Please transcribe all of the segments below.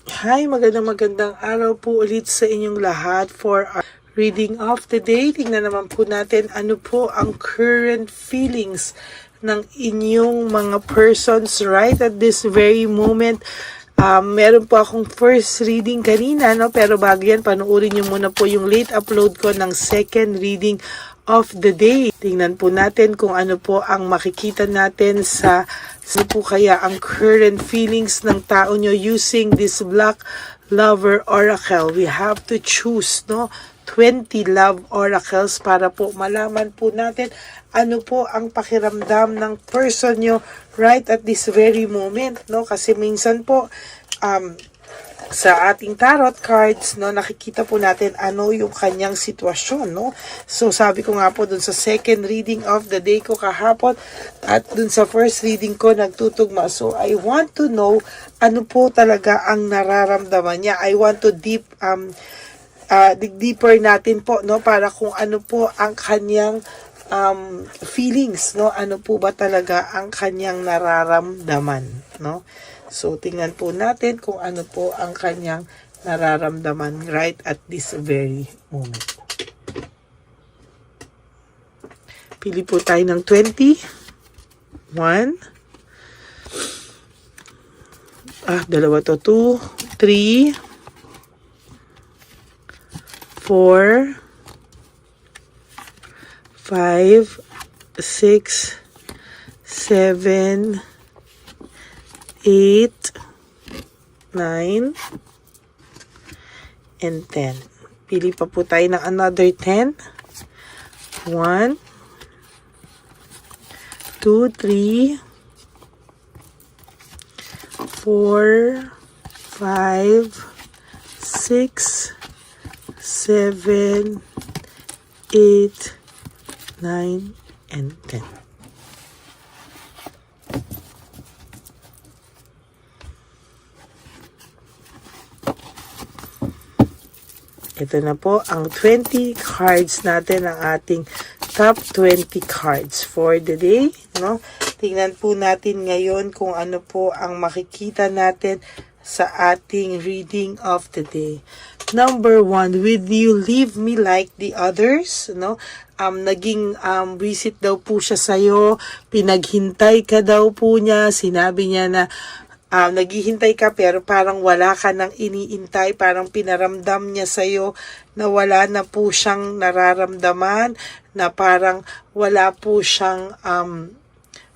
Hi, magandang araw po ulit sa inyong lahat for our reading of the day. Tingnan naman po natin ano po ang current feelings ng inyong mga persons right at this very moment. Meron po akong first reading kanina, no? Pero bago yan, panuorin nyo muna po yung late upload ko ng second reading of the day. Tingnan po natin kung ano po ang makikita natin sa po kaya ang current feelings ng tao nyo using this Black Lover Oracle. We have to choose, no? 20 love oracles para po malaman po natin ano po ang pakiramdam ng person nyo right at this very moment, no? Kasi minsan po sa ating tarot cards, no, nakikita po natin ano yung kanyang sitwasyon, no? So sabi ko nga po dun sa second reading of the day ko kahapon at dun sa first reading ko nagtutugma. So I want to know ano po talaga ang nararamdaman niya. I want to dig deeper natin po, no, para kung ano po ang kanyang feelings, no? Ano po ba talaga ang kanyang nararamdaman, no? So, tingnan po natin kung ano po ang kanyang nararamdaman right at this very moment. Pili po tayo ng 20. 1. Dalawa to. 2, 3, 4, 5, 6, 7, 8, 9, and 10. Pili pa po tayo ng another 10. 1, 2, 3, 4, 5, 6, 7, 8, 9, and 10. Ito na po ang 20 cards natin, ang ating top 20 cards for the day, no? Tingnan po natin ngayon kung ano po ang makikita natin sa ating reading of the day. Number 1, will you leave me like the others, no? Naging visit daw po siya sa'yo, pinaghintay ka daw po niya, sinabi niya na naghihintay ka pero parang wala ka nang iniintay, parang pinaramdam niya sa'yo na wala na po siyang nararamdaman, na parang wala po siyang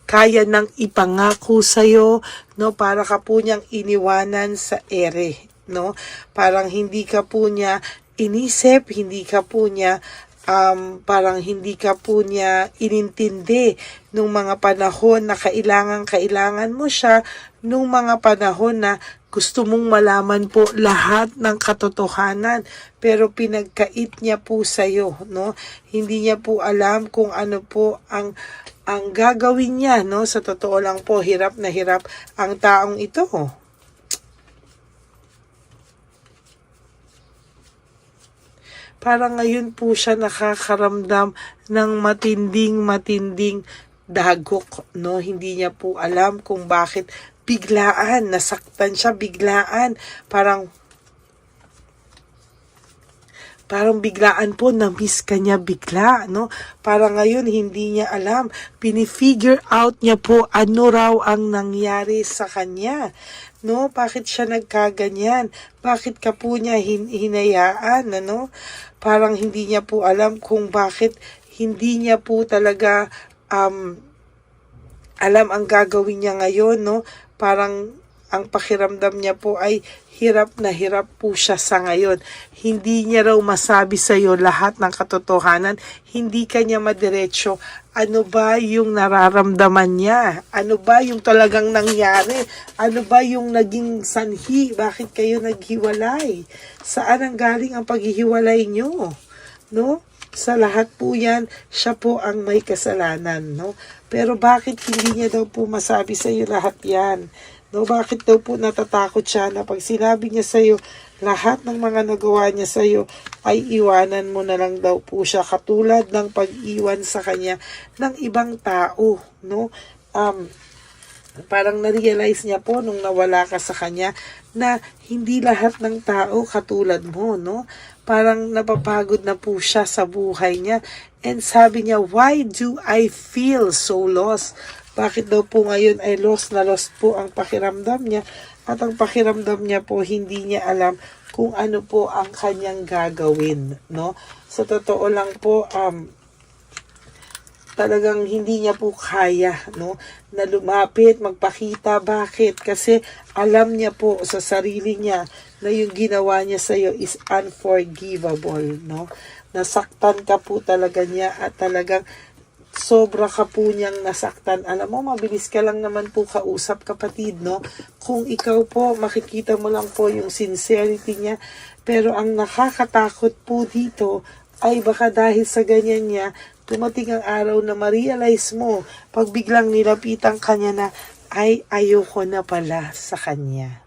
kaya nang ipangako sa'yo, no? Para ka po niyang iniwanan sa ere, no? Parang hindi ka po niya inisip, hindi ka po niya parang hindi ka po niya inintindi nung mga panahon na kailangan mo siya, nung mga panahon na gusto mong malaman po lahat ng katotohanan, pero pinagkait niya po sa'yo, no? Hindi niya po alam kung ano po ang gagawin niya, no? Sa totoo lang po, hirap na hirap ang taong ito. Parang ngayon po siya nakakaramdam ng matinding dagok, no? Hindi niya po alam kung bakit biglaan, nasaktan siya biglaan. Parang biglaan po na-miss ka niya bigla, no? Parang ngayon hindi niya alam. Pinifigure out niya po ano raw ang nangyari sa kanya, no? Bakit siya nagkaganyan? Bakit ka po niya hinayaan, ano? Parang hindi niya po alam kung bakit hindi niya po talaga alam ang gagawin niya ngayon, no? Parang ang pakiramdam niya po ay hirap na hirap po siya sa ngayon. Hindi niya raw masabi sa iyo lahat ng katotohanan. Hindi kanya madiretso. Ano ba yung nararamdaman niya? Ano ba yung talagang nangyari? Ano ba yung naging sanhi? Bakit kayo naghiwalay? Saan ang galing ang paghihiwalay niyo? No? Sa lahat po yan, siya po ang may kasalanan, no? Pero bakit hindi niya daw po masabi sa iyo lahat yan? No, bakit daw po natatakot siya na pag sinabi niya sa iyo lahat ng mga nagawa niya sa iyo ay iwanan mo na lang daw po siya, katulad ng pag-iwan sa kanya ng ibang tao, no? parang na-realize niya po nung nawala ka sa kanya na hindi lahat ng tao katulad mo, no? Parang napapagod na po siya sa buhay niya. And sabi niya, why do I feel so lost? Bakit daw po ngayon ay lost na lost po ang pakiramdam niya? At ang pakiramdam niya po, hindi niya alam kung ano po ang kanyang gagawin, no? Sa totoo lang po, talagang hindi niya po kaya, no, na lumapit, magpakita. Bakit? Kasi alam niya po sa sarili niya na yung ginawa niya sa iyo is unforgivable, no? Nasaktan ka po talaga niya at talagang sobra ka po niyang nasaktan. Alam mo, mabilis ka lang naman po kausap, kapatid, no? Kung ikaw po, makikita mo lang po yung sincerity niya. Pero ang nakakatakot po dito ay baka dahil sa ganyan niya, dumating ang araw na ma-realize mo, pag biglang nilapitan kanya na, ay ayoko na pala sa kanya.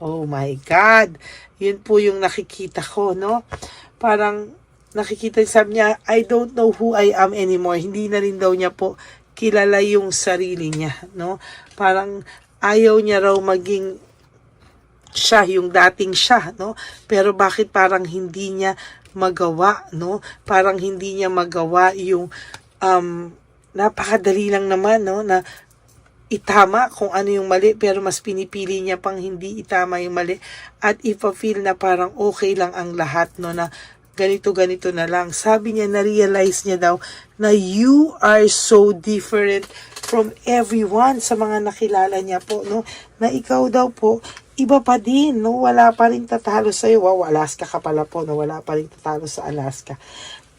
Oh my God! Yun po yung nakikita ko, no? Parang nakikita, sabi niya, I don't know who I am anymore. Hindi na rin daw niya po kilala yung sarili niya, no? Parang ayaw niya raw maging siya, yung dating siya, no? Pero bakit parang hindi niya magawa, no? Parang hindi niya magawa yung napakadali lang naman, no, na itama kung ano yung mali, pero mas pinipili niya pang hindi itama yung mali at ipa-feel na parang okay lang ang lahat, no, na ganito na lang. Sabi niya, na-realize niya daw na you are so different from everyone sa mga nakilala niya po, no, na ikaw daw po iba pa din, no? Wala pa rin tatalo sa'yo. Wow, Alaska ka pala po, no? Wala pa rin tatalo sa Alaska.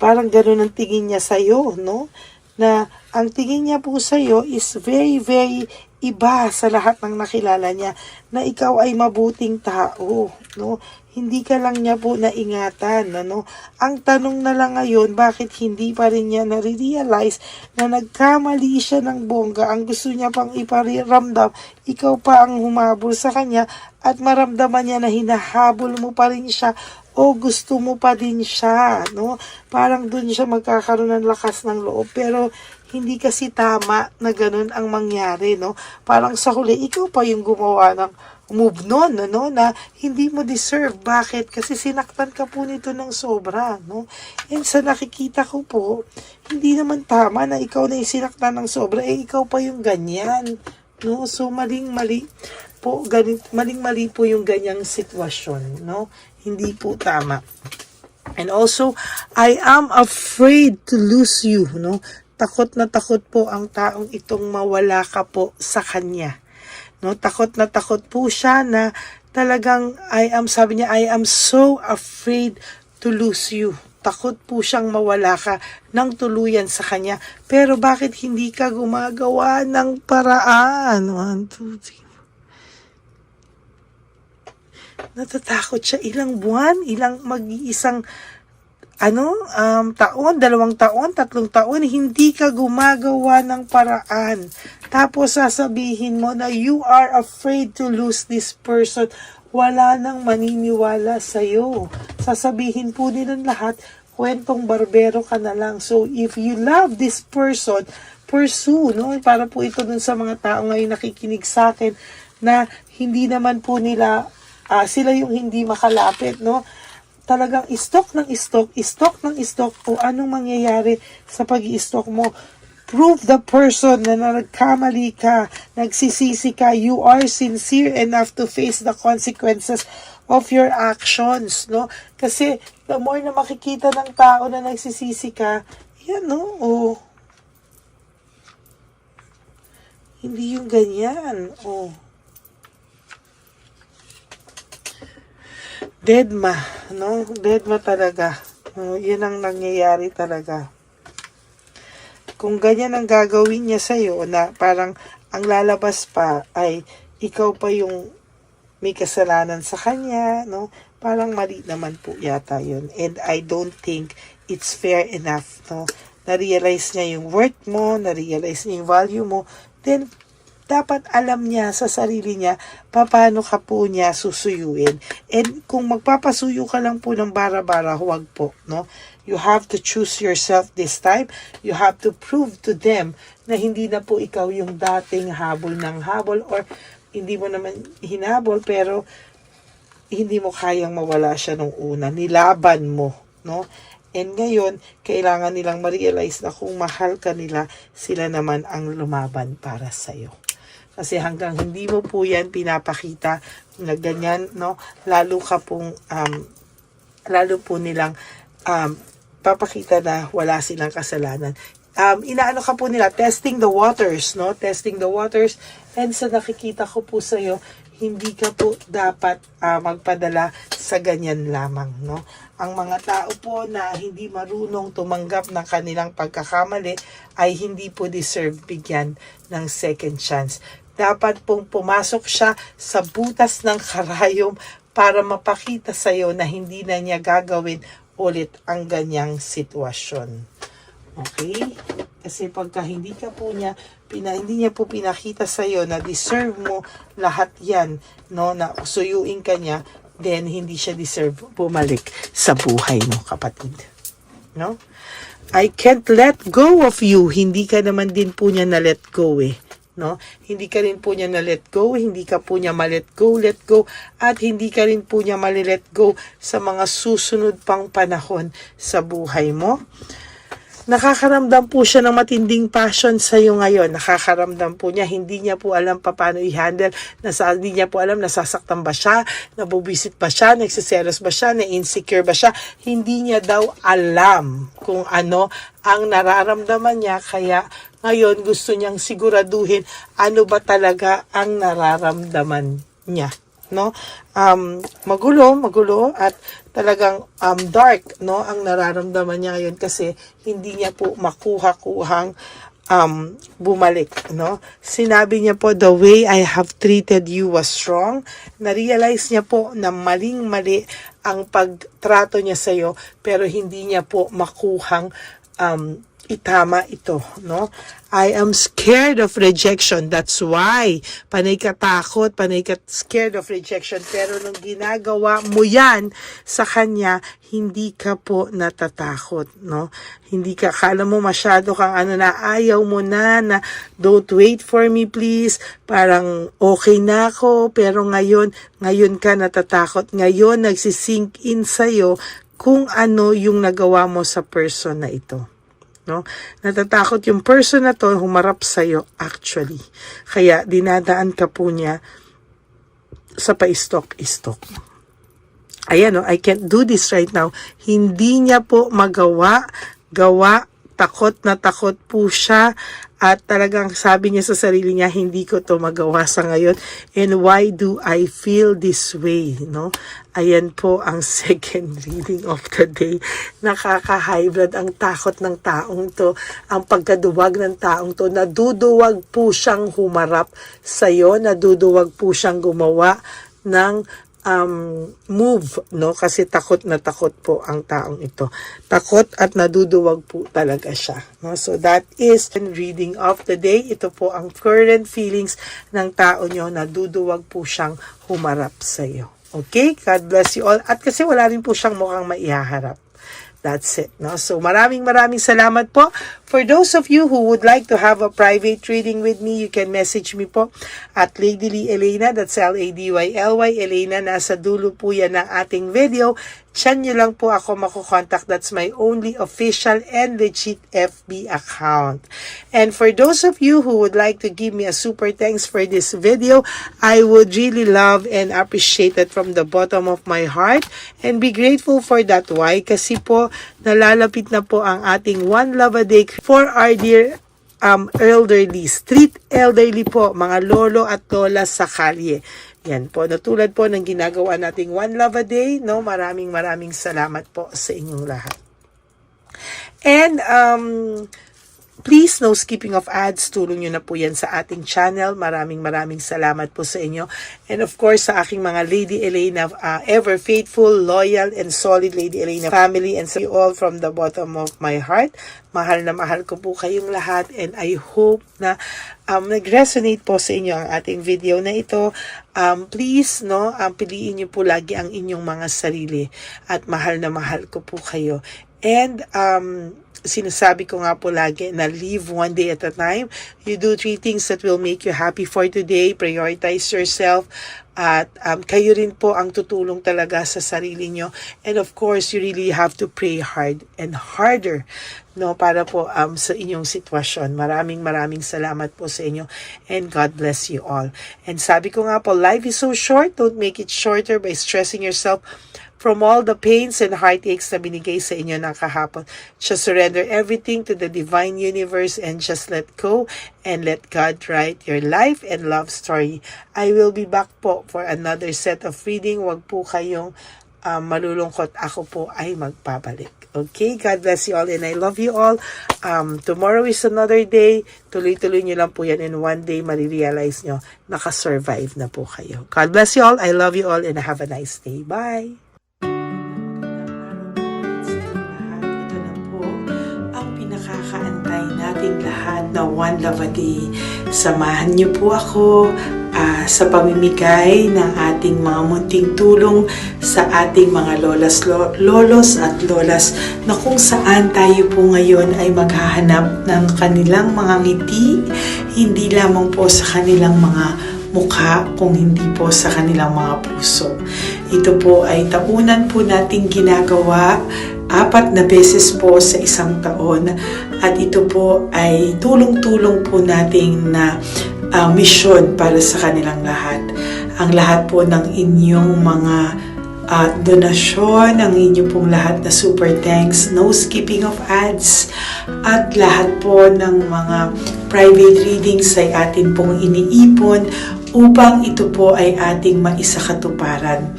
Parang ganun ang tingin niya sa'yo, no? Na ang tingin niya po sa'yo is very, very iba sa lahat ng nakilala niya, na ikaw ay mabuting tao, no? Hindi ka lang niya po naingatan, ano? Ang tanong na lang ngayon, bakit hindi pa rin niya nare-realize na nagkamali siya ng bongga? Ang gusto niya pang iparamdam, ikaw pa ang humabol sa kanya at maramdaman niya na hinahabol mo pa rin siya o gusto mo pa din siya, no? Parang dun siya magkakaroon ng lakas ng loob, pero hindi kasi tama na ganun ang mangyari, no? Parang sa huli, ikaw pa yung gumawa ng move nun, no? Na hindi mo deserve. Bakit? Kasi sinaktan ka po nito ng sobra, no? And sa nakikita ko po, hindi naman tama na ikaw na yung sinaktan ng sobra, ikaw pa yung ganyan, no? So, maling-mali po, maling-mali po yung ganyang sitwasyon, no? Hindi po tama. And also, I am afraid to lose you, no? Takot na takot po ang taong itong mawala ka po sa kanya. No, takot na takot po siya na talagang sabi niya, I am so afraid to lose you. Takot po siyang mawala ka ng tuluyan sa kanya. Pero bakit hindi ka gumagawa ng paraan? 1, 2, 3. Natatakot siya. Ilang buwan, mag-iisang taon, 2 taon, 3 taon, hindi ka gumagawa ng paraan. Tapos sasabihin mo na you are afraid to lose this person. Wala nang maniniwala sa'yo. Sasabihin po nilang lahat, kwentong barbero ka na lang. So, if you love this person, pursue, no? Para po ito dun sa mga tao ngayon nakikinig sa akin na hindi naman po nila, sila yung hindi makalapit, no? Talagang stock ng stock o anong mangyayari sa pag-i-stock mo. Prove the person na nagkamali ka, nagsisisi ka, you are sincere enough to face the consequences of your actions, no? Kasi the more na makikita ng tao na nagsisisi ka, yan, no? Hindi yung ganyan, Deadma, no? Deadma talaga. Yan ang nangyayari talaga. Kung ganyan ang gagawin niya sa'yo, na parang ang lalabas pa ay ikaw pa yung may kasalanan sa kanya, no? Parang mali naman po yata yun. And I don't think it's fair enough, no? Na-realize niya yung worth mo, na-realize niya yung value mo, then dapat alam niya sa sarili niya paano ka po niya susuyuin. And kung magpapasuyo ka lang po ng bara-bara, huwag po, no? You have to choose yourself this time. You have to prove to them na hindi na po ikaw yung dating habol ng habol, or hindi mo naman hinabol pero hindi mo kayang mawala siya nung una. Nilaban mo, no? And ngayon, kailangan nilang ma-realize na kung mahal ka nila, sila naman ang lumaban para sa'yo. Kasi hanggang hindi mo po yan pinapakita na ganyan, no? Lalo po nilang papakita na wala silang kasalanan. Inaano ka po nila, testing the waters, no? Testing the waters. And sa nakikita ko po sa iyo, hindi ka po dapat magpadala sa ganyan lamang, no? Ang mga tao po na hindi marunong tumanggap ng kanilang pagkakamali ay hindi po deserve bigyan ng second chance. Dapat pong pumasok siya sa butas ng karayom para mapakita sa iyo na hindi na niya gagawin ulit ang ganyang sitwasyon. Okay? Kasi pagka hindi niya po pinakita sa iyo na deserve mo lahat yan, no, na suyuin ka niya, then hindi siya deserve bumalik sa buhay mo, kapatid. No? I can't let go of you. Hindi ka naman din po niya na let go no? Hindi ka rin po niya na let go, hindi ka po niya let go, at hindi ka rin po niya let go sa mga susunod pang panahon sa buhay mo. Nakakaramdam po siya ng matinding passion sa iyo ngayon. Nakakaramdam po niya, hindi niya po alam paano i-handle, hindi niya po alam, nasasaktan ba siya, nabubisit ba siya, nagsiselos ba siya, na-insecure ba siya. Hindi niya daw alam kung ano ang nararamdaman niya, kaya ngayon gusto niyang siguraduhin ano ba talaga ang nararamdaman niya, no? Magulo at talagang dark, no, ang nararamdaman niya ngayon kasi hindi niya po makuha-kuhang bumalik, no? Sinabi niya po, the way I have treated you was wrong. Na-realize niya po na maling-mali ang pagtrato niya sa iyo, pero hindi niya po makuhang itama ito, no? I am scared of rejection. That's why. Panay ka takot, panay ka scared of rejection. Pero nung ginagawa mo yan sa kanya, hindi ka po natatakot, no? Hindi ka, kala mo masyado kang ayaw mo na don't wait for me please. Parang okay na ako, pero ngayon ka natatakot. Ngayon nagsisink in sa'yo kung ano yung nagawa mo sa person na ito. No? Natatakot yung person na to humarap sa iyo actually. Kaya dinadaan ka po niya sa pa-istok-istok. Ayan, no? I can't do this right now. Hindi niya po gawa, takot na takot po siya, at talagang sabi niya sa sarili niya, hindi ko to magawa sa ngayon, and why do I feel this way, no? Ayan po ang second reading of the day. Nakaka-hybrid ang takot ng taong to, ang pagkaduwag ng taong to. Naduduwag po siyang humarap sa'yo, naduduwag po siyang gumawa ng move, no? Kasi takot na takot po ang taong ito. Takot at naduduwag po talaga siya, no? So that is reading of the day. Ito po ang current feelings ng tao nyo, naduduwag po siyang humarap sa iyo. Okay? God bless you all. At kasi wala rin po siyang mukhang maihaharap. That's it, no? So maraming salamat po. For those of you who would like to have a private reading with me, you can message me po at Lady Lee Elena, that's Ladyly, Elena, nasa dulo po yan ng ating video. Diyan nyo lang po ako makukontak. That's my only official and legit FB account. And for those of you who would like to give me a super thanks for this video, I would really love and appreciate it from the bottom of my heart and be grateful for that. Why? Kasi po, nalalapit na po ang ating One Love a Day for our dear elderly, street elderly po, mga lolo at lola sa kalye. Yan po, natulad po ng ginagawa nating One Love a Day, no? Maraming salamat po sa inyong lahat. And please, no skipping of ads. Tulong nyo na po yan sa ating channel. Maraming salamat po sa inyo. And of course, sa aking mga Lady Elena, ever faithful, loyal, and solid Lady Elena family. And sa you all from the bottom of my heart. Mahal na mahal ko po kayong lahat. And I hope na nag-resonate po sa inyo ang ating video na ito. Please, no, piliin nyo po lagi ang inyong mga sarili. At mahal na mahal ko po kayo. And sinasabi ko nga po lagi na live one day at a time. You do 3 things that will make you happy for today. Prioritize yourself. At kayo rin po ang tutulong talaga sa sarili nyo. And of course, you really have to pray hard and harder, no, para po sa inyong sitwasyon. Maraming salamat po sa inyo. And God bless you all. And sabi ko nga po, life is so short. Don't make it shorter by stressing yourself from all the pains and heartaches na binigay sa inyo ng kahapon. Just surrender everything to the divine universe and just let go and let God write your life and love story. I will be back po for another set of reading. Huwag po kayong malulungkot. Ako po ay magpabalik. Okay, God bless you all and I love you all. Tomorrow is another day. Tuloy-tuloy nyo lang po yan and one day marirealize nyo nakasurvive na po kayo. God bless you all. I love you all and have a nice day. Bye! Nakakaantay nating lahat na One Love a Day. Samahan niyo po ako sa pamimigay ng ating mga munting tulong sa ating mga lolos at lolas na kung saan tayo po ngayon ay maghahanap ng kanilang mga ngiti, hindi lamang po sa kanilang mga mukha, kung hindi po sa kanilang mga puso. Ito po ay taunan po nating ginagawa 4 na beses po sa isang taon at ito po ay tulong-tulong po nating na misyon para sa kanilang lahat. Ang lahat po ng inyong mga donasyon, ang inyong pong lahat na super thanks, no skipping of ads, at lahat po ng mga private readings ay atin pong iniipon upang ito po ay ating maisakatuparan.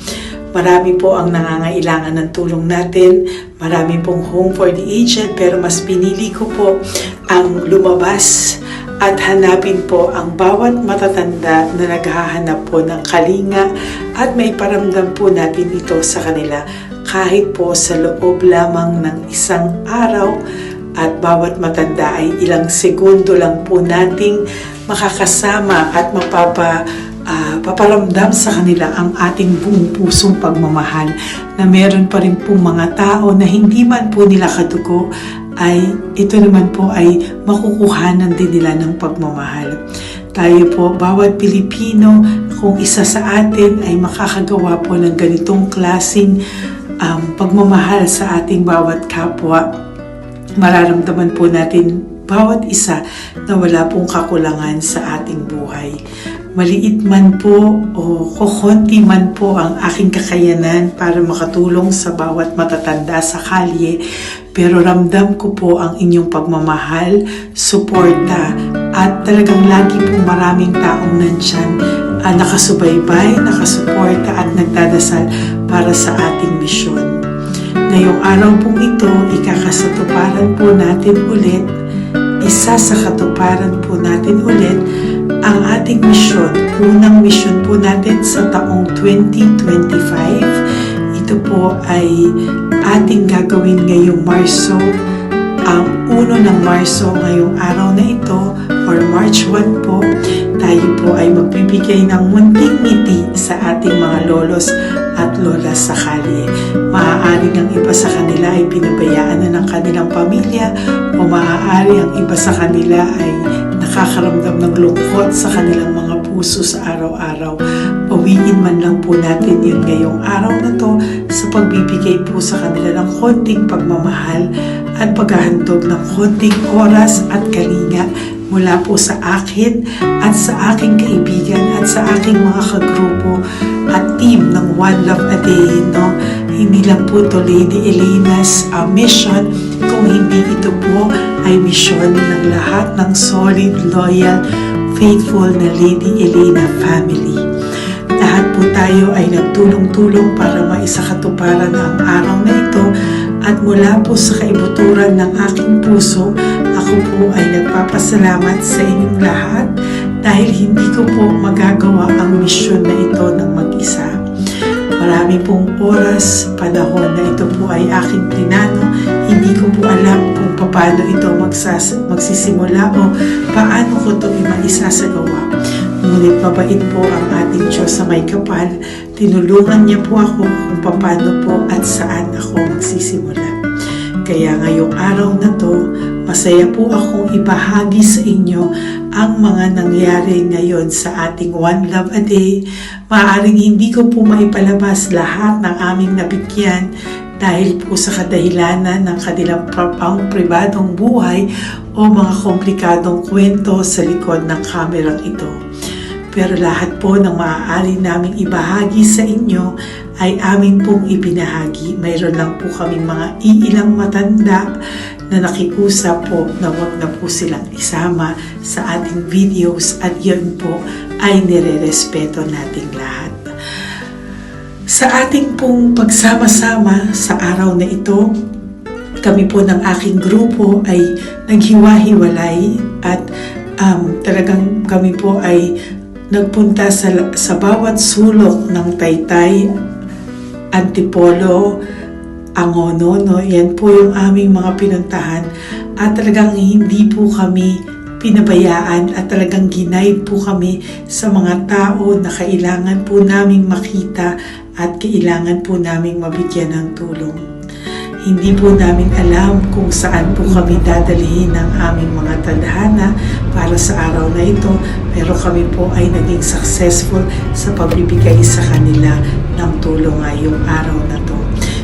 Marami po ang nangangailangan ng tulong natin. Marami pong home for the aged, pero mas pinili ko po ang lumabas at hanapin po ang bawat matatanda na naghahanap po ng kalinga at may paramdam po natin ito sa kanila kahit po sa loob lamang ng isang araw at bawat matanda ay ilang segundo lang po nating makakasama at paparamdam sa kanila ang ating buong pusong pagmamahal na meron pa rin pong mga tao na hindi man po nila kadugo ay ito naman po ay makukuhanan din nila ng pagmamahal. Tayo po, bawat Pilipino, kung isa sa atin ay makakagawa po ng ganitong klaseng pagmamahal sa ating bawat kapwa, mararamdaman po natin bawat isa na wala pong kakulangan sa ating buhay. Maliit man po o kokonti man po ang aking kakayanan para makatulong sa bawat matatanda sa kalye, pero ramdam ko po ang inyong pagmamahal, suporta, at talagang lagi po maraming taong nandyan nakasubaybay, nakasuporta at nagdadasal para sa ating misyon. Ngayong araw pong ito, ikakasatuparan po natin ulit, isa sa katuparan po natin ulit, ang ating misyon, unang misyon po natin sa taong 2025. Ito po ay ating gagawin ngayong Marso, ang 1 ng Marso ngayong araw na ito, or March 1 po, tayo po ay magbibigay ng munting ngiti sa ating mga lolos at lolas sa kalye. Maaaring ang iba sa kanila ay pinabayaan na ng kanilang pamilya o maaari ang iba sa kanila ay nakakaramdam ng lungkot sa kanilang mga puso sa araw-araw. Pawiin man lang po natin yun ngayong araw na to sa pagbibigay po sa kanila ng konting pagmamahal at paghahandog ng konting oras at kalinga mula po sa akin at sa aking kaibigan at sa aking mga kagrupo at team ng One Love a Day, no? Hindi lang po ito Lady Elena's mission, kung hindi ito po ay mission ng lahat ng solid, loyal, faithful na Lady Elena family. Lahat po tayo ay nagtulong-tulong para maisakatuparan ang araw na ito at mula po sa kaibuturan ng aking puso, ako po ay nagpapasalamat sa inyong lahat dahil hindi ko po magagawa ang misyon na ito ng mag-isa. Marami pong oras, panahon na ito po ay aking plinano. Hindi ko po alam kung paano ito magsisimula o paano ko ito maisasagawa. Ngunit mabait po ang ating Diyos sa may kapal. Tinulungan niya po ako kung paano po at saan ako magsisimula. Kaya ngayong araw na to, masaya po akong ibahagi sa inyo ang mga nangyari ngayon sa ating One Love a Day. Maaaring hindi ko po maipalabas lahat ng aming nabigyan dahil po sa kadahilanan ng kanilang pribadong buhay o mga komplikadong kwento sa likod ng kamerang ito. Pero lahat po ng maaari naming ibahagi sa inyo ay amin pong ibinahagi. Mayroon lang po kaming mga iilang matanda na nakiusap po na wag na po silang isama sa ating videos at yun po ay nire-respeto nating lahat. Sa ating pong pagsama-sama sa araw na ito, kami po ng aking grupo ay naghiwa-hiwalay at talagang kami po ay nagpunta sa bawat sulok ng Taytay, Antipolo, Angono, no? Yan po yung aming mga pinuntahan at talagang hindi po kami pinabayaan at talagang ginaid po kami sa mga tao na kailangan po naming makita at kailangan po naming mabigyan ng tulong. Hindi po namin alam kung saan po kami dadalhin ng aming mga tadhana para sa araw na ito, pero kami po ay naging successful sa pagbibigay sa kanila ng tulong ngayong araw na to.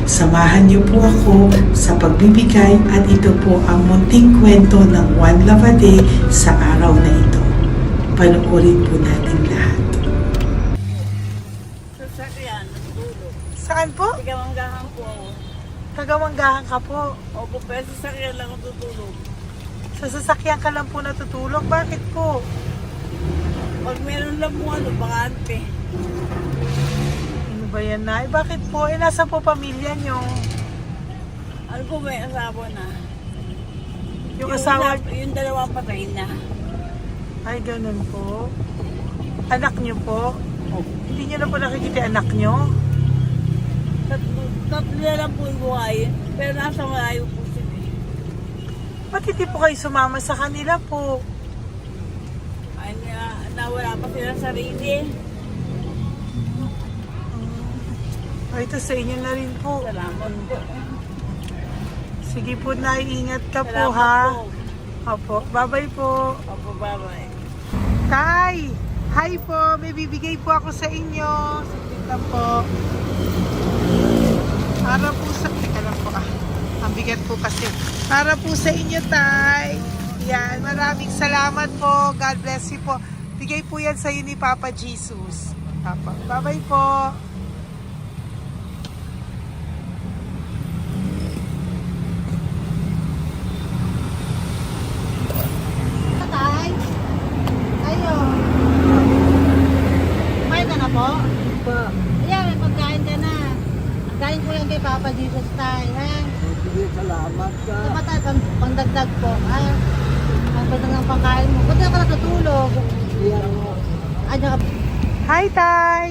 Samahan niyo po ako sa pagbibigay at ito po ang munting kwento ng One Love a Day sa araw na ito. Panoorin po natin lahat. Sasakyan, natutulog. Saan po? Tigamanggahan po ako. Tagamanggahan ka po. Opo, pero sasakyan lang ako tutulog. Sa sasakyan ka lang po natutulog? Bakit po? Pag meron lang po bakante. Ano ba yan, Nay? Bakit po? Nasa po pamilya nyo? Ano po may asawa na? Yung asawa... Yung dalawa patay na. Ay, ganun po. Anak nyo po? Opo. Hindi nyo na po nakikita yung anak nyo? Tatlo na lang po yung buhay. Pero nasa malayo po sila. Ba't hindi po kayo sumama sa kanila po? Ay, nawala pa sila sa sarili. Ay, ito sa inyo na rin po. Salamat po. Sige po, Nay. Ingat ka po, Salamat ha? po. Opo. Bye-bye po. Opo, bye-bye. Tay! Hi po! May bibigay po ako sa inyo. Saglit lang po. Para po sa... Teka lang po Ang bigat po kasi. Para po sa inyo, Tay. Yan. Maraming salamat po. God bless you po. Bigay po yan sa iyo ni Papa Jesus. Papa. Bye-bye po. Tay? Ayo. Kumain ka na po? Pa, Ayan, may pagkain ka na. Kain ko lang kay Papa Jesus Tay, ha? sige, salamat ka. Tumatay, pangdagdag po, ha? Ang pagdagdag ng pagkain mo. Ba't ka natutulog? Ano ka? Hi, Tay!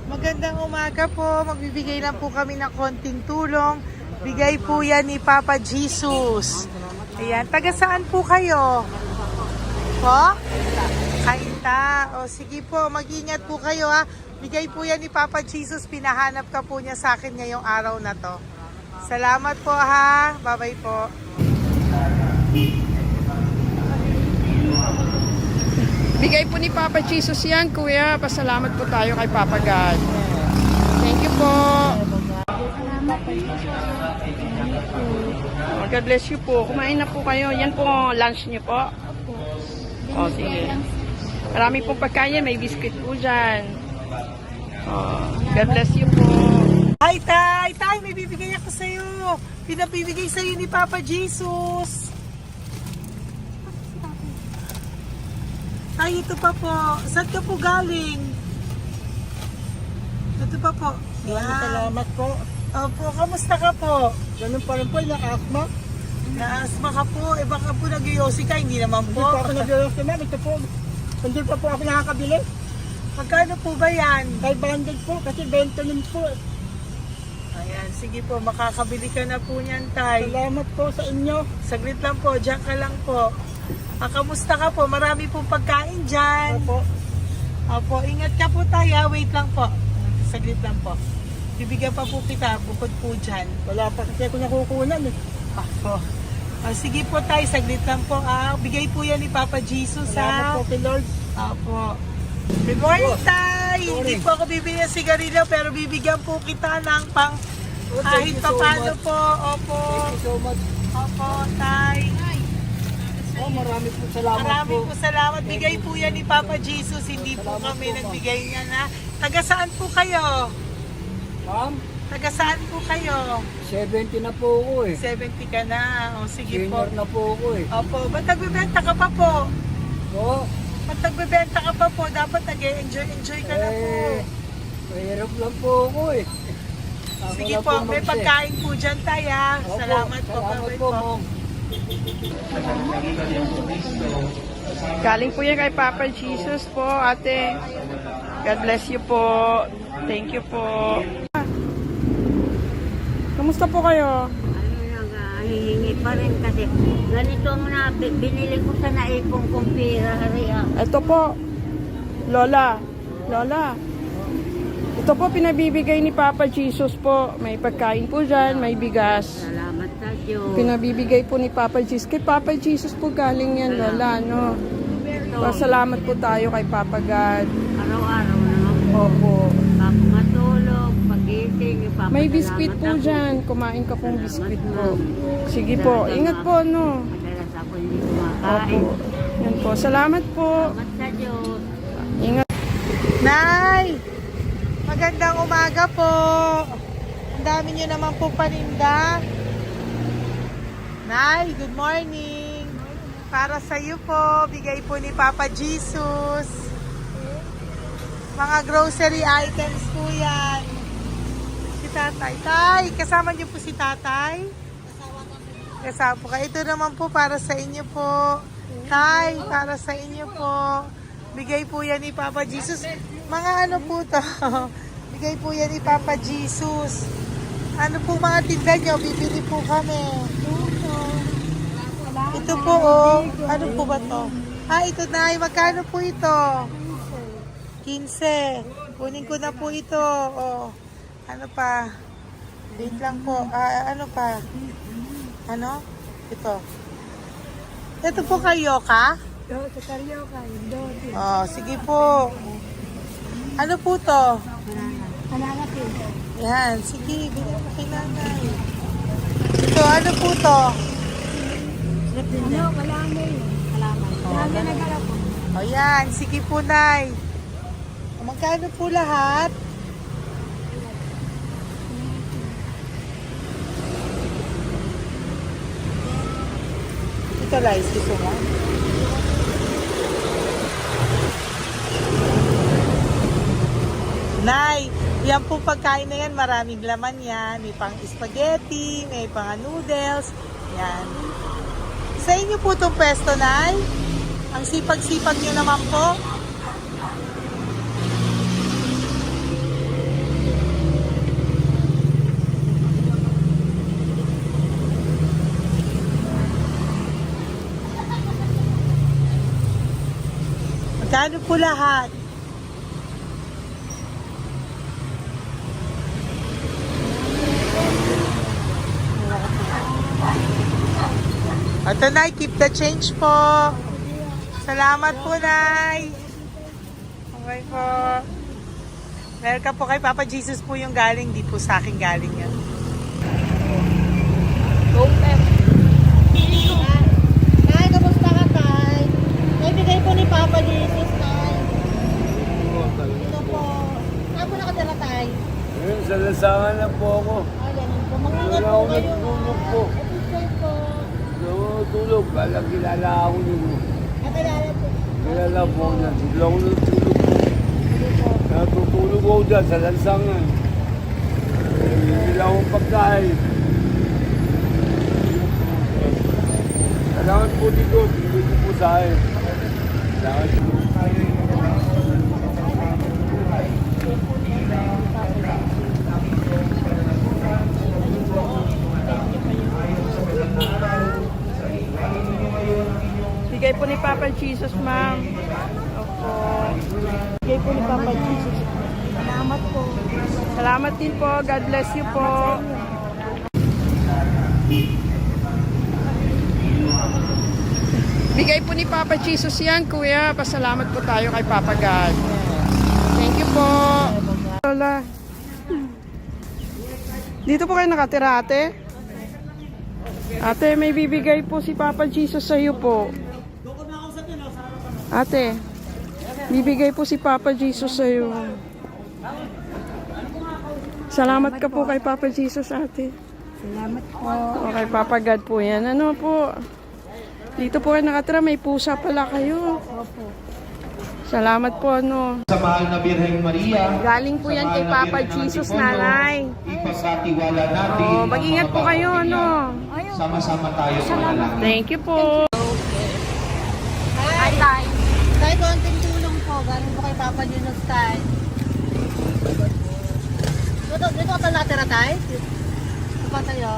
Magandang umaga po. Magbibigay lang po kami ng konting tulong. Bigay po yan ni Papa Jesus. Ayan. Taga saan po kayo? Po? Kainta. O sige po, mag-ingat po kayo, ha. Bigay po yan ni Papa Jesus. Pinahanap ka po niya sa akin ngayong araw na to. Salamat po, ha. Bye-bye po. Bigay po ni Papa Jesus yan, Kuya. Pasalamat po tayo kay Papa God. Thank you po. Oh, God bless you po. Kumain na po kayo. Yan po lunch niyo po. Oh, sige. Marami pong pagkain. May biscuit po dyan. Oh, God bless you po. Hi, Tay! Tay, may bibigay ako sa'yo. Pinabibigay sa'yo ni Papa Jesus. Tay, ito pa po. Saan ka po galing? Ito pa po. Maraming salamat po. Opo, kamusta ka po? Ganun pa rin po, na-asma. Na-asma ka po. Eh baka po nag-yosi ka, hindi naman Hindi po. po ako nag-ios naman. Ito po, hindi pa po ako nakakabili. Magkano po ba yan? 500 po, kasi 20 nun po. Ayan, sige po, makakabili ka na po niyan, Tay. Salamat po sa inyo. Saglit lang po, diyan ka lang po. Kamusta ka po? Marami pong pagkain dyan. Opo. Opo, ingat ka po tayo. Wait lang po. Saglit lang po. Bibigyan pa po kita bukod po dyan. Wala pa kasi ako nakukunan eh. Opo. Sige po tayo, saglit lang po. Bigay po yan ni Papa Jesus, ha? Salamat po kay Lord. Opo. Good morning, Tay! Hindi po ako bibigyan ng sigarilyo, pero bibigyan po kita ng pang kahit pa paano po. Opo. Thank you so much. Opo, Tay. Marami po salamat Marami po. po salamat. Bigay po yan ni Papa Jesus. Hindi po kami nagbigay niya na. Taga saan po kayo? Ma'am, Taga saan po kayo? 70 na po ako eh. 70 ka na. O sige po. Senior na po ako eh. Opo. Ba't nagbibenta ka pa po? So, Ba't nagbibenta ka pa po? Dapat nag-enjoy ka na po. mahirap lang po ako eh. Ako Sige lang po. May mag-set. pagkain po dyan tayo. Opo, Salamat po. Salamat Bye-bye po, ma'am. Galing po yan kay Papa Jesus po, ate. God bless you po. Thank you po. Kamusta po kayo? Hihingi pa rin kasi ganito mo na binili ko sa naipong kong pera. Ito po, Lola. Lola. Ito po pinabibigay ni Papa Jesus po. May pagkain po dyan, may bigas. Salamat sa Diyos. Pinabibigay po ni Papa Jesus. Kay Papa Jesus po galing yan, Lola, no? Pasalamat po tayo kay Papa God. Araw-araw naman po. Opo. Pag matulog, pagising, ipapasalamat May biskwit po ako. dyan. Kumain ka pong biskwit po. Sige po. Ingat po, no? Madalas ako hindi Opo. kumakain. Yan po. Salamat po. Salamat sa Diyos. Ingat. Nay! Magandang umaga po. Ang dami nyo naman po paninda. Nay, good morning. Para sa iyo po, bigay po ni Papa Jesus. Mga grocery items po yan. Si Tatay. Tay, kasama niyo po si Tatay? Kasama po kayo. Ito naman po para sa inyo po. Tay, para sa inyo po. Bigay po yan ni Papa Jesus. Mga ano po to? Bigay po yan ni Papa Jesus. Ano po mga tinda nyo? Bibili po kami. Ito po oh. Ano po ba to? Ito na. Magkano po ito? 15. Kunin ko na po ito. Oh. Ano pa? Wait lang po. Ano pa? Ano? Ito. Ito po kayo ka? Oh, sige po. Ano po to? Yan, sige, bigyan mo kay nanay. Ito, ano po to? O yan, sige po, nay. Magkano po lahat? Ito, Lice, gusto mo? Nay, yan po pagkain na yan, maraming laman yan. May pang spaghetti, may pang noodles. Yan. Sa inyo po itong pwesto, Nay? Ang sipag-sipag nyo naman po. Magkano po lahat? Ito, Nay, keep the change po. Salamat po, Nay. Okay po. Welcome po kay Papa Jesus po yung galing. Di po sa akin galing yan. Tay, kamusta ka, Tay? Tay, bigay po ni Papa Jesus, Tay. Ito po. Saan po nakatira, Tay? Ngayon, sa lasangan na po ako. Ganun po. Mag-ingat Wala po ako kayo. natulog po. Ito po. Natulog, kala kilala ako nyo. Nakalala po. Kilala po na. Sigla ako natulog po. Natutulog ako dyan sa lansangan. Bibili akong pagkain. Salamat po dito. Bibili po sa akin. Salamat po. Bigay po ni Papa Jesus, ma'am. Opo. Bigay po ni Papa Jesus. Salamat po. Salamat din po. God bless you po. Bigay po ni Papa Jesus yan, kuya. Pasalamat po tayo kay Papa God. Thank you po. Lola. Dito po kayo nakatira, ate? Ate, may bibigay po si Papa Jesus sa iyo po. Ate, bibigay po si Papa Jesus sa iyo. Salamat ka po kay Papa Jesus, ate. Salamat po. O kay Papa God po yan. Ano po? Dito po kayo nakatira, may pusa pala kayo. Opo. Salamat po, ano. Sa mahal na Birheng Maria. Galing po yan kay Papa Jesus, nanay. Ipagkatiwala natin. Oh, mag-ingat po kayo, ano. Sama-sama tayo manalangin. Thank you po. Hi, Tay. Tay, konting tulong po. Galing po kay Papa Junos, Tay. Dito ka pala natira, Tay? Dito pa tayo.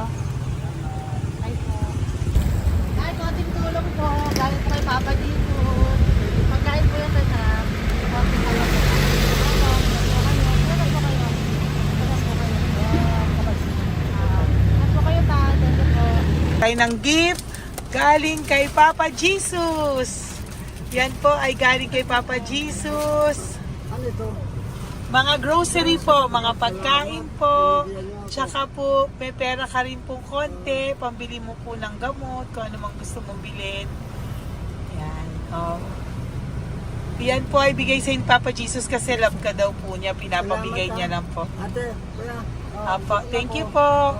Tay po. Tay, konting tulong po. Galing po kay Papa Junos. Pagkain po yan, Tay, ha? Konting tulong po. Tayo ng gift galing kay Papa Jesus. Yan po ay galing kay Papa Jesus. Ano ito? Mga grocery po, mga pagkain po. Tsaka po, may pera ka rin po konti. Pambili mo po ng gamot, kung ano mang gusto mong bilhin. Yan. Yan po ay bigay sa Papa Jesus kasi love ka daw po niya. Pinapabigay niya lang po. Ate, kuya. Apo, thank you po.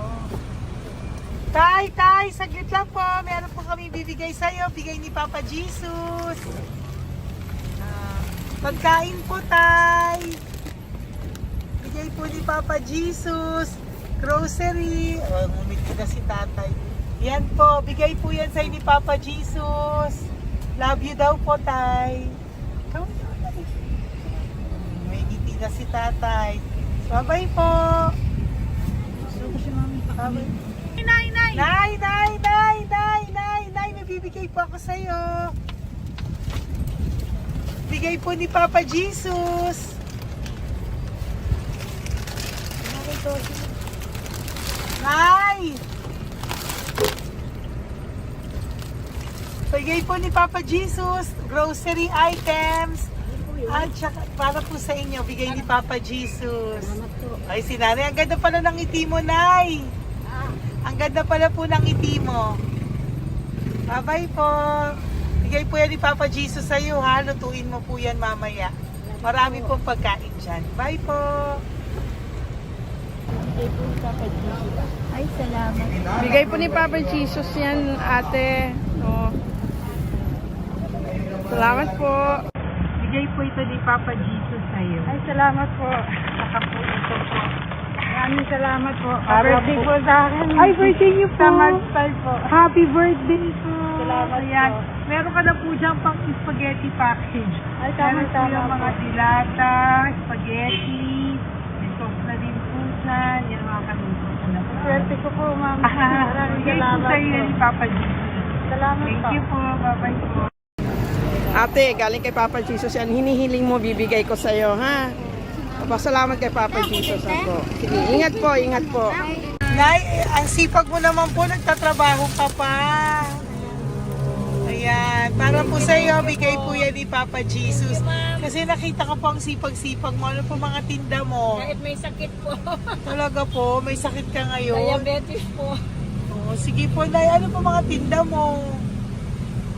Tay, saglit lang po. Meron po kami bibigay sa'yo. Bigay ni Papa Jesus. Pagkain po, Tay. Bigay po ni Papa Jesus. Grocery. Ngumiti na si tatay. Yan po. Bigay po yan sa'yo ni Papa Jesus. Love you daw po, Tay. May ngiti na si tatay. Bye-bye po. Bye-bye. Nay, may bibigay po ako sa'yo. Bigay po ni Papa Jesus. Nay! Bigay po ni Papa Jesus, grocery items. At saka, para po sa inyo, bigay ni Papa Jesus. Ay, si Nanay, ang ganda pala ng ngiti mo, Nay. Ang ganda pala po ng ngiti mo. Bye-bye po. Bigay po yan ni Papa Jesus sa iyo, ha? Lutuin mo po yan mamaya. Marami pong pagkain dyan. Bye po. Ay, salamat. Bigay po ni Papa Jesus yan, ate. Oh. Salamat po. Bigay po ito ni Papa Jesus sa iyo. Ay, salamat po. Saka po ito po. Maraming salamat po. Birthday po sa akin. Ay, birthday niyo po. Sa Magpal po. Happy birthday po. Salamat Ayan. po. Meron ka na po dyan pang spaghetti package. Ay, Meron po tama-tama yung mga po. dilata, spaghetti, may sauce na din po dyan. Yan mga kaluto ko na po. Swerte ko po, ma'am. Maraming Bigay po salamat sa iyo po. ni Papa Jesus. Salamat Thank po. you po. Bye-bye po. Ate, galing kay Papa Jesus yan. Hinihiling mo, bibigay ko sa iyo, ha? Pasalamat kay Papa Jesus ako. Sige, ingat po, ingat po. Nay, ang sipag mo naman po, nagtatrabaho ka pa. Ayan, para po sa iyo, bigay po yan ni Papa Jesus. Kasi nakita ko po ang sipag-sipag mo. Ano po mga tinda mo? Kahit may sakit po. Talaga po, may sakit ka ngayon. Diabetes po. Oh, sige po, Nay, ano po mga tinda mo?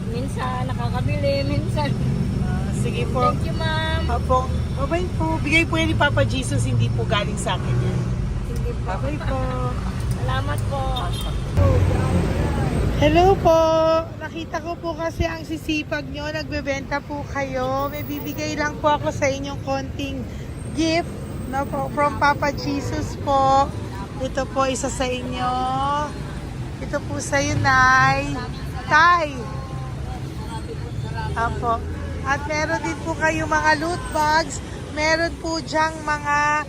Minsan nakakabili, minsan. Sige po. Thank you, ma'am. Apo, bye po. Bigay po yan ni Papa Jesus, hindi po galing sa akin yan. Sige po. Bye po. Salamat po. Hello po! Nakita ko po kasi ang sisipag nyo, nagbebenta po kayo. May bibigay lang po ako sa inyong konting gift no, po, from Papa Jesus po. Ito po isa sa inyo. Ito po sa iyo, Nay. Tay! Apo. At meron din po kayo mga loot bags. Meron po dyang mga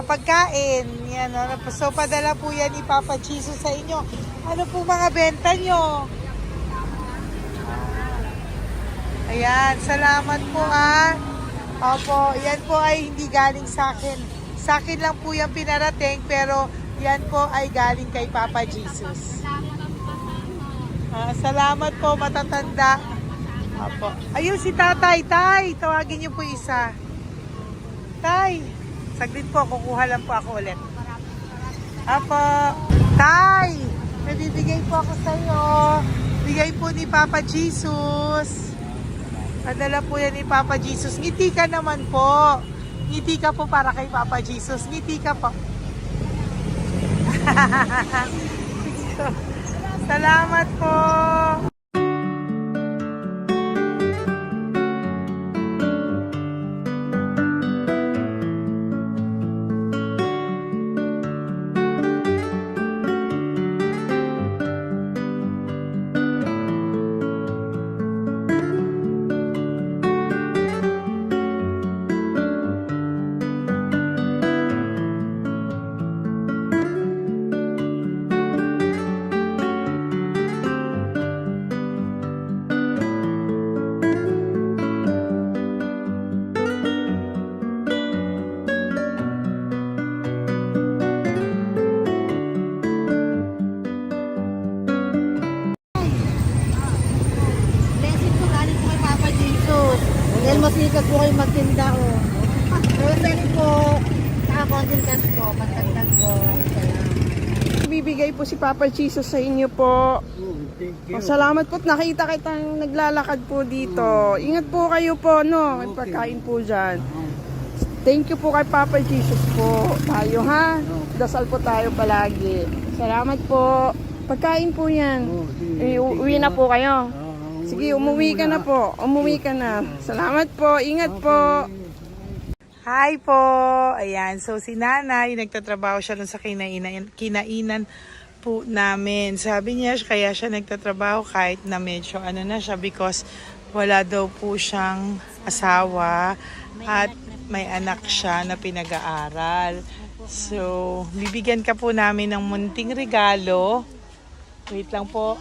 pagkain. Yan, no? So, padala po yan ni Papa Jesus sa inyo. Ano po mga benta nyo? Ayan, salamat po Opo, yan po ay hindi galing sa akin. Sa akin lang po yung pinarating, pero yan po ay galing kay Papa Jesus. Salamat po, matatanda. Apo. Ayun si tatay. Tay, tawagin niyo po isa. Tay, saglit po. Kukuha lang po ako ulit. Apo. Tay, nabibigay po ako sa iyo. Bigay po ni Papa Jesus. Padala po yan ni Papa Jesus. Ngiti ka naman po. Ngiti ka po para kay Papa Jesus. Ngiti ka po. Salamat po. Blessing po galing po kay Papa Jesus. Dahil masikat po kayo magtinda o. Rosary po. Saka konting cash po. Pagtagdag po. Bibigay po si Papa Jesus sa inyo po. Thank you. Salamat po. Nakita kitang naglalakad po dito. Ingat po kayo po, no? May pagkain po dyan. Thank you po kay Papa Jesus po. Tayo, ha? Dasal po tayo palagi. Salamat po. Pagkain po yan. Uwi na po kayo. Sige, umuwi ka na po. Umuwi ka na. Salamat po. Ingat po. Hi po! Ayan, so si nanay, nagtatrabaho siya dun sa kinainan po namin. Sabi niya, kaya siya nagtatrabaho kahit na medyo ano na siya because wala daw po siyang asawa at may anak siya na pinag-aaral. So, bibigyan ka po namin ng munting regalo. Wait lang po.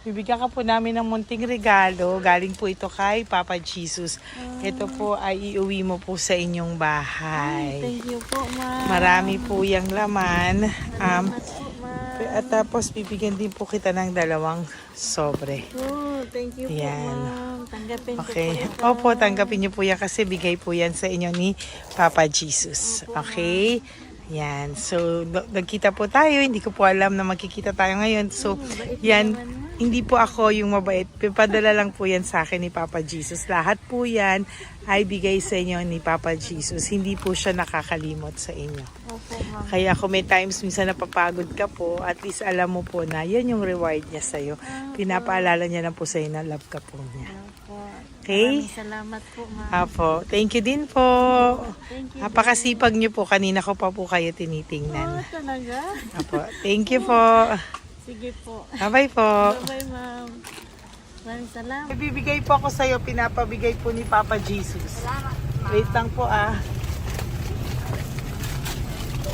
Bibigyan ka po namin ng munting regalo. Galing po ito kay Papa Jesus. Ito po ay iuwi mo po sa inyong bahay. Thank you po, ma'am. Marami po yung laman. At tapos bibigyan din po kita ng 2 sobre. Oh, thank you po, Yan. ma'am. Tanggapin ko Okay. po ito. Opo, tanggapin niyo po yan kasi bigay po yan sa inyo ni Papa Jesus. Okay? Yan. So, nagkita po tayo. Hindi ko po alam na magkikita tayo ngayon. So, yan. Hindi po ako yung mabait. Padala lang po yan sa akin ni Papa Jesus. Lahat po yan ay bigay sa inyo ni Papa Jesus. Hindi po siya nakakalimot sa inyo. Opo, ma'am. Kaya kung may times minsan napapagod ka po, at least alam mo po na yan yung reward niya sa'yo. Pinapaalala niya na po sa'yo na love ka po niya. Opo. Okay? Maraming salamat po, ma'am. Apo. Thank you din po. Thank you. Napakasipag niyo po. Kanina ko pa po kayo tinitingnan. Talaga? Apo. Thank you po. Sige po. Bye-bye po. Bye-bye, ma'am. Maraming salamat. Ibibigay po ako sa'yo. Pinapabigay po ni Papa Jesus. Wait lang po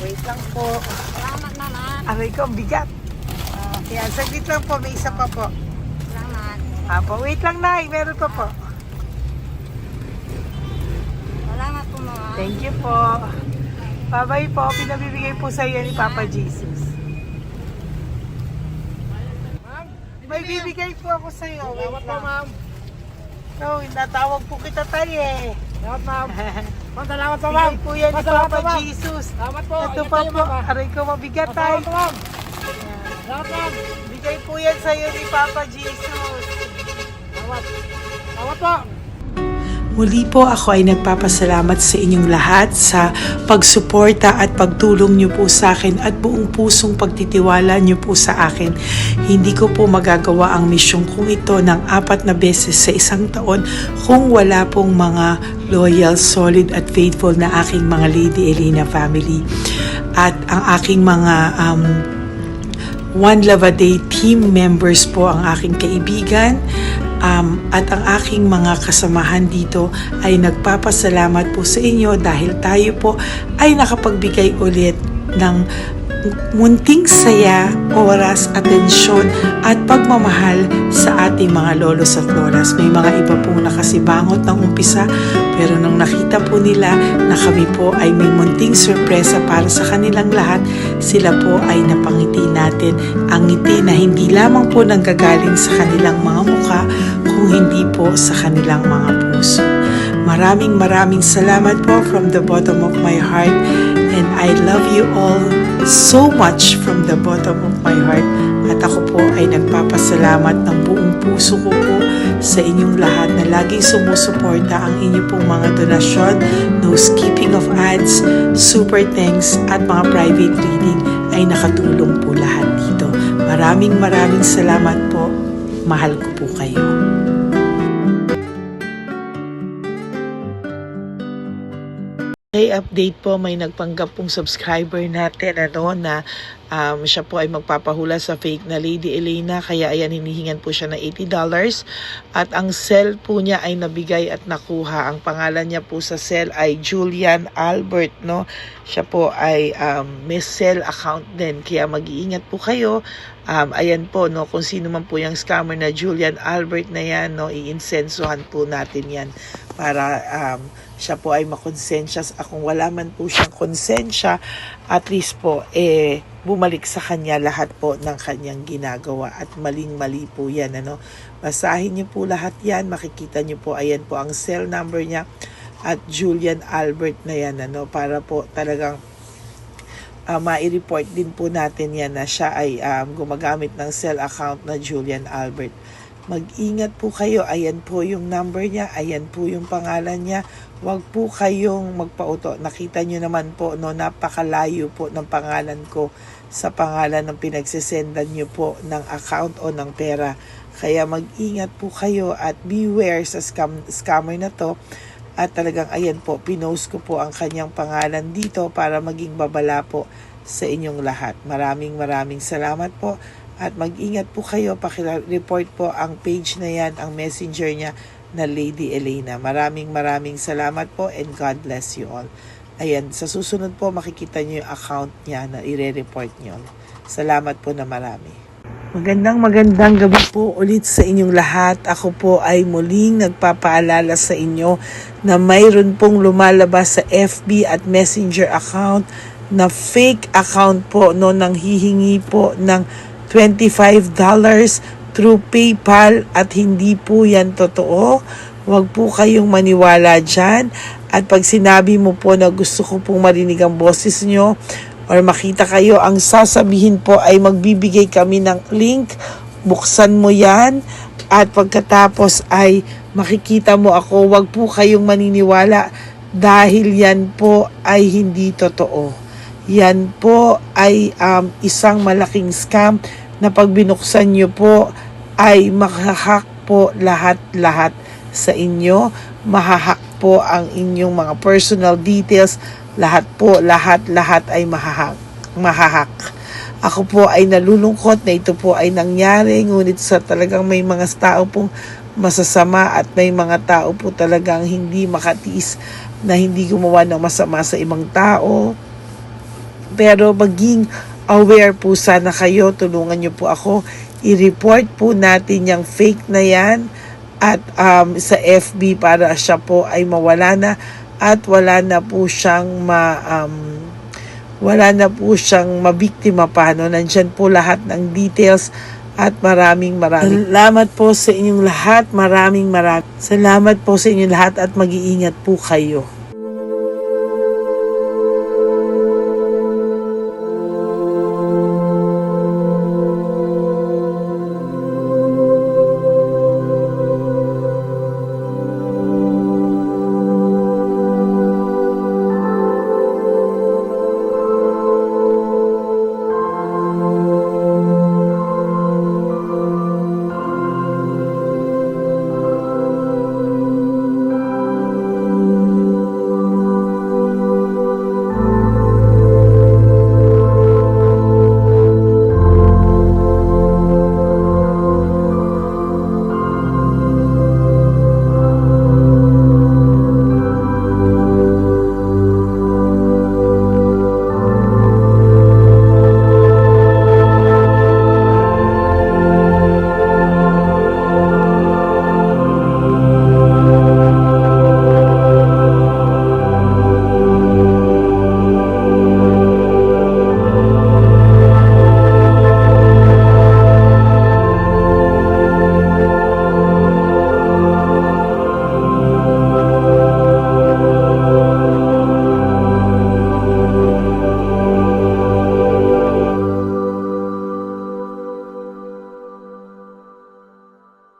Wait lang po. Salamat, ma'am. Aray ko, ang bigat. Yan, saglit lang po. May isa pa po. Salamat. Apo, wait lang na. Meron pa po. Salamat po, ma'am. Thank you po. Bye-bye po. Pinabibigay po sa iyo ni Papa Jesus. May bibigay po ako sa iyo. Wait lang. ma'am. So, natawag po kita tayo eh. Salamat, ma'am. Ma'am, salamat po, Bigay po yan ni Salamat Papa po, ma'am. Jesus. Salamat po. Ito pa po. Aray ko, mabigat tayo. Salamat po, ma'am. Salamat, ma'am. Bigay po yan sa iyo ni Papa Jesus. Salamat. Salamat po. Muli po ako ay nagpapasalamat sa inyong lahat sa pagsuporta at pagtulong niyo po sa akin at buong pusong pagtitiwala niyo po sa akin. Hindi ko po magagawa ang misyong kong ito ng 4 na beses sa isang taon kung wala pong mga loyal, solid at faithful na aking mga Lady Elena family. At ang aking mga One Love a Day team members po ang aking kaibigan. At ang aking mga kasamahan dito ay nagpapasalamat po sa inyo dahil tayo po ay nakapagbigay ulit ng munting saya, oras, atensyon at pagmamahal sa ating mga lolos at lolas. May mga iba pong nakasibangot ng umpisa pero nung nakita po nila na kami po ay may munting sorpresa para sa kanilang lahat, sila po ay napangiti natin. Ang ngiti na hindi lamang po nanggagaling sa kanilang mga mukha, kung hindi po sa kanilang mga puso. Maraming salamat po from the bottom of my heart, and I love you all so much from the bottom of my heart. At ako po ay nagpapasalamat ng buong puso ko po sa inyong lahat na laging sumusuporta. Ang inyo pong mga donasyon, no skipping of ads, super thanks at mga private reading ay nakatulong po lahat dito. Maraming salamat po. Mahal ko po kayo. Okay, update po, may nagpanggap pong subscriber natin na siya po ay magpapahula sa fake na Lady Elena, kaya ayan, hinihingan po siya na $80 at ang cell po niya ay nabigay at nakuha. Ang pangalan niya po sa cell ay Julian Albert, no? Siya po ay may cell account din, kaya mag-iingat po kayo. Ayan po, no, kung sino man po yung scammer na Julian Albert na yan, no, iinsensuhan po natin yan para siya po ay makonsensya. Kung wala man po siyang konsensya, at least po bumalik sa kanya lahat po ng kanyang ginagawa, at maling-mali po yan, ano. Basahin niyo po lahat yan, makikita niyo po, ayan po ang cell number niya at Julian Albert na yan, ano, para po talagang ma-report din po natin yan na siya ay gumagamit ng cell account na Julian Albert. Mag-ingat po kayo, ayan po yung number niya, ayan po yung pangalan niya. Huwag po kayong magpauto. Nakita nyo naman po, no, napakalayo po ng pangalan ko sa pangalan ng pinagsisendan nyo po ng account o ng pera. Kaya mag-ingat po kayo at beware sa scammer na to. At talagang ayan po, pinost ko po ang kanyang pangalan dito para maging babala po sa inyong lahat. Maraming salamat po. At mag-ingat po kayo, pakireport po ang page na yan, ang messenger niya na Lady Elena. Maraming salamat po, and God bless you all. Ayan, sa susunod po makikita niyo yung account niya na ire-report niyo. Salamat po na marami. Magandang gabi po ulit sa inyong lahat. Ako po ay muling nagpapaalala sa inyo na mayroon pong lumalabas sa FB at Messenger account na fake account po, no, nang hihingi po ng $25 through PayPal, at hindi po yan totoo. Huwag po kayong maniwala dyan. At pag sinabi mo po na gusto ko pong marinig ang boses nyo or makita kayo, ang sasabihin po ay magbibigay kami ng link, buksan mo yan, at pagkatapos ay makikita mo ako. Huwag po kayong maniniwala dahil yan po ay hindi totoo. Yan po ay isang malaking scam na pag binuksan nyo po ay mahahack po lahat sa inyo. Mahahack po ang inyong mga personal details. Lahat ay mahahack. Ako po ay nalulungkot na ito po ay nangyari, ngunit sa talagang may mga tao pong masasama at may mga tao po talagang hindi makatiis na hindi gumawa ng masama sa ibang tao. Pero maging aware po sana kayo, tulungan nyo po ako, i-report po natin yung fake na yan at sa FB para siya po ay mawala na at wala na po siyang mabiktima pa, no? Nandyan po lahat ng details at maraming salamat po sa inyong lahat. Maraming salamat po sa inyong lahat at mag-iingat po kayo.